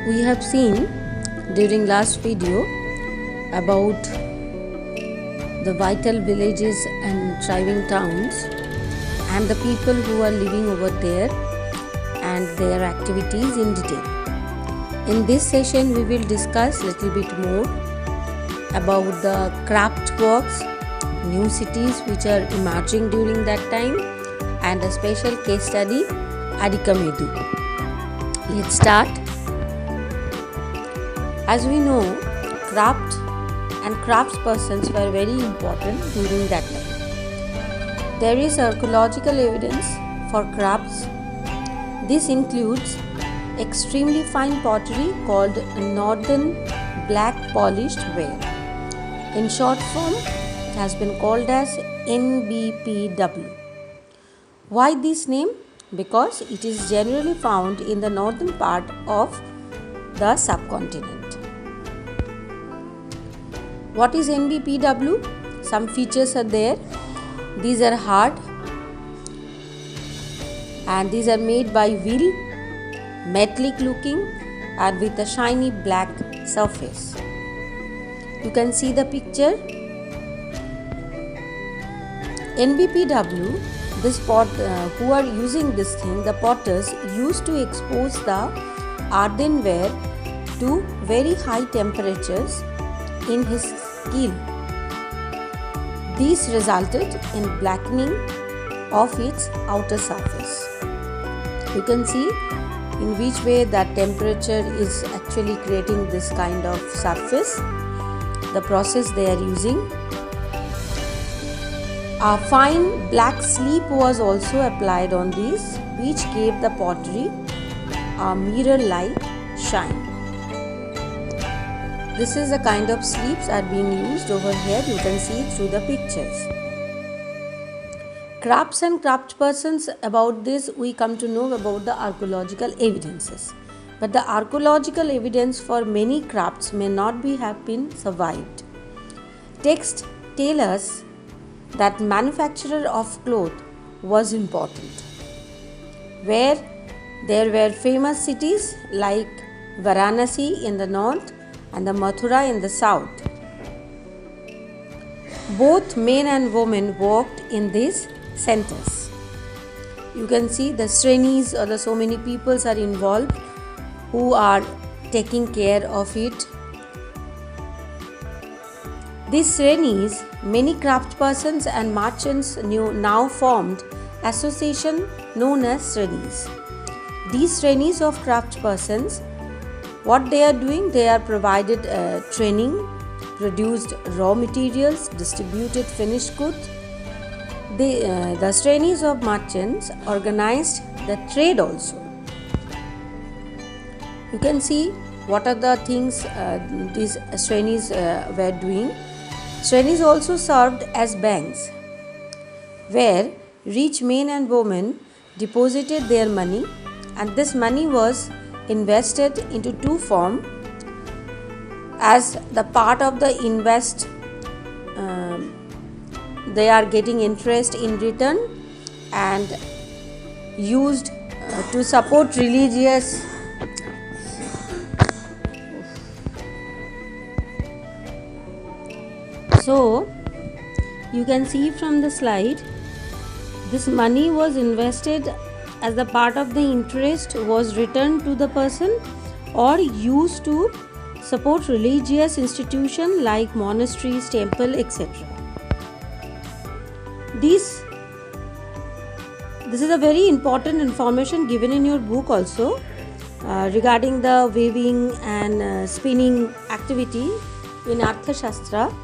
We have seen during last video about the vital villages and thriving towns and the people who are living over there and their activities in detail. In this session we will discuss little bit more about the craft works, new cities which are emerging during that time, and a special case study, Adikamedu. Let's start. As we know, craft and craftspersons were very important during that time. There is archaeological evidence for crafts. This includes extremely fine pottery called northern black polished ware. In short form, it has been called as NBPW. Why this name? Because it is generally found in the northern part of the subcontinent. What is NBPW? Some features are there. These are hard and these are made by wheel, metallic looking and with a shiny black surface. You can see the picture. NBPW, this pot, who are using this thing, the potters used to expose the earthenware to very high temperatures in his kiln. This resulted in blackening of its outer surface. You can see in which way that temperature is actually creating this kind of surface, the process they are using. A fine black sleep was also applied on these, which gave the pottery a mirror-like shine. This is the kind of sleeves are being used over here. You can see through the pictures. Crafts and craftspersons, about this we come to know about the archaeological evidences. But the archaeological evidence for many crafts may not have been survived. Texts tell us that manufacturer of cloth was important, where there were famous cities like Varanasi in the north and the Mathura in the south. Both men and women worked in these centers. You can see the Srenis or the so many peoples are involved who are taking care of it. These Srenis, many craftspersons and merchants now formed association known as Srenis. These Srenis of craftspersons, what they are doing, they are provided training, produced raw materials, distributed finished goods. The Srenis of merchants organized the trade also. You can see what are the things these Srenis were doing. Srenis also served as banks, where rich men and women deposited their money, and this money was invested into two forms. As the part of the invest, they are getting interest in return and used to support religious So, you can see from the slide, this money was invested as the part of the interest was returned to the person or used to support religious institutions like monasteries, temple, etc. This is a very important information given in your book also regarding the weaving and spinning activity in Arthashastra.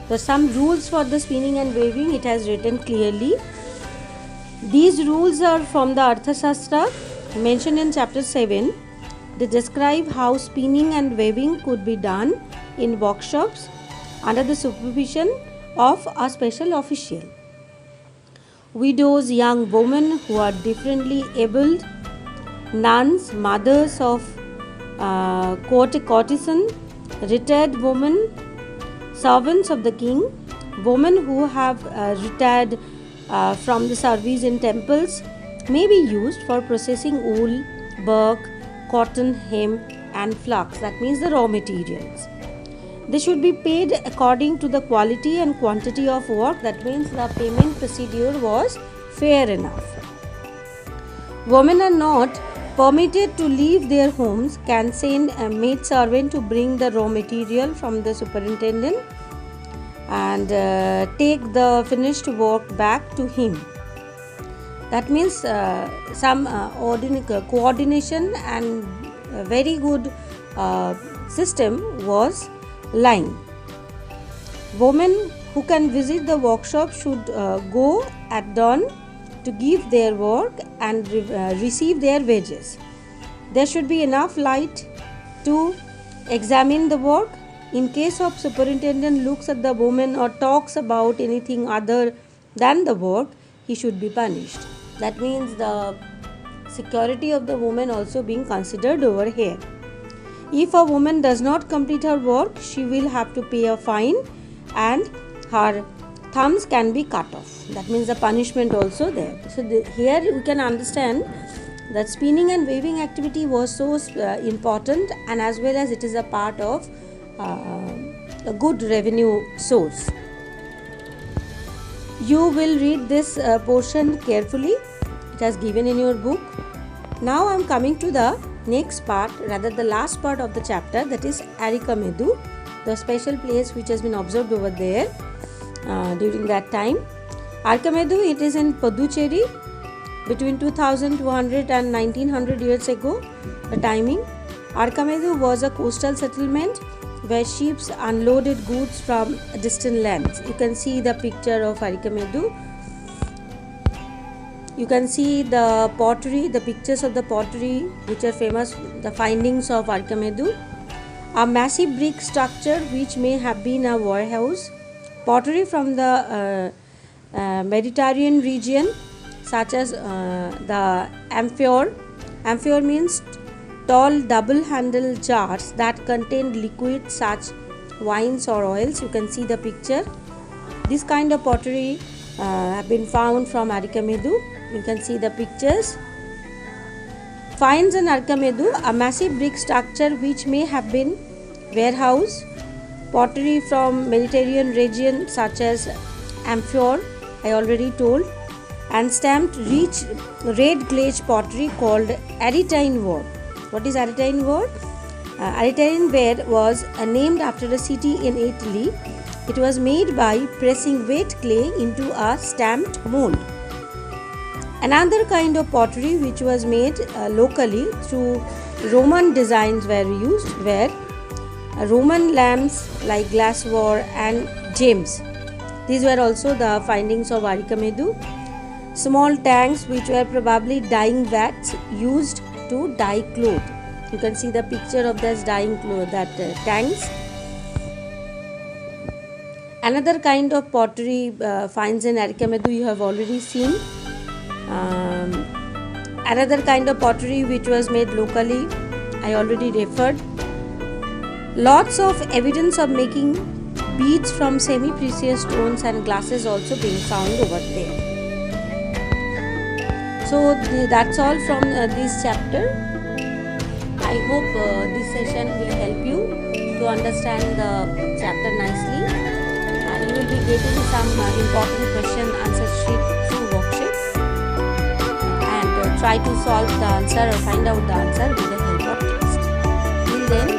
There are some rules for the spinning and weaving, it has written clearly. These rules are from the Arthashastra mentioned in chapter 7. They describe how spinning and weaving could be done in workshops under the supervision of a special official. Widows, young women who are differently abled, nuns, mothers of courtesan, retired women, servants of the king, women who have retired from the service in temples may be used for processing wool, bark, cotton, hemp and flux, that means the raw materials. They should be paid according to the quality and quantity of work, that means the payment procedure was fair enough. Women are not permitted to leave their homes, can send a maid servant to bring the raw material from the superintendent and take the finished work back to him. That means some coordination and very good system was lying. Women who can visit the workshop should go at dawn to give their work and receive their wages. There should be enough light to examine the work. In case of superintendent looks at the woman or talks about anything other than the work, he should be punished. That means the security of the woman also being considered over here. If a woman does not complete her work, she will have to pay a fine and her thumbs can be cut off. That means the punishment also there. So here you can understand that spinning and weaving activity was so important, and as well as it is a part of a good revenue source. You will read this portion carefully. It has given in your book. Now I am coming to the next part, rather the last part of the chapter, that is Arikamedu, the special place which has been observed over there during that time. Arikamedu, it is in Puducherry between 2200 and 1900 years ago. The timing. Arikamedu was a coastal settlement where ships unloaded goods from distant lands. You can see the picture of Arikamedu. You can see the pottery, the pictures of the pottery which are famous, the findings of Arikamedu. A massive brick structure which may have been a warehouse. Pottery from the Mediterranean region, such as the amphore. Amphore means tall double-handled jars that contain liquid such wines or oils. You can see the picture. This kind of pottery have been found from Arikamedu. You can see the pictures. Finds in Arikamedu, a massive brick structure which may have been warehouse. Pottery from Mediterranean region such as amphore, I already told, and stamped rich red glaze pottery called Aretine ware. What is Aretine ware? Aretine ware was named after a city in Italy. It was made by pressing wet clay into a stamped mold. Another kind of pottery which was made locally through Roman designs were used, where Roman lamps like glassware and gems. These were also the findings of Arikamedu. Small tanks which were probably dyeing vats used to dye cloth. You can see the picture of this dyeing cloth, tanks. Another kind of pottery finds in Arikamedu you have already seen. Another kind of pottery which was made locally, I already referred. Lots of evidence of making beads from semi-precious stones and glasses also being found over there. So that's all from this chapter. I hope this session will help you to understand the chapter nicely. You will be getting some important question answer sheet through worksheet, and try to solve the answer or find out the answer with the help of text. Till then,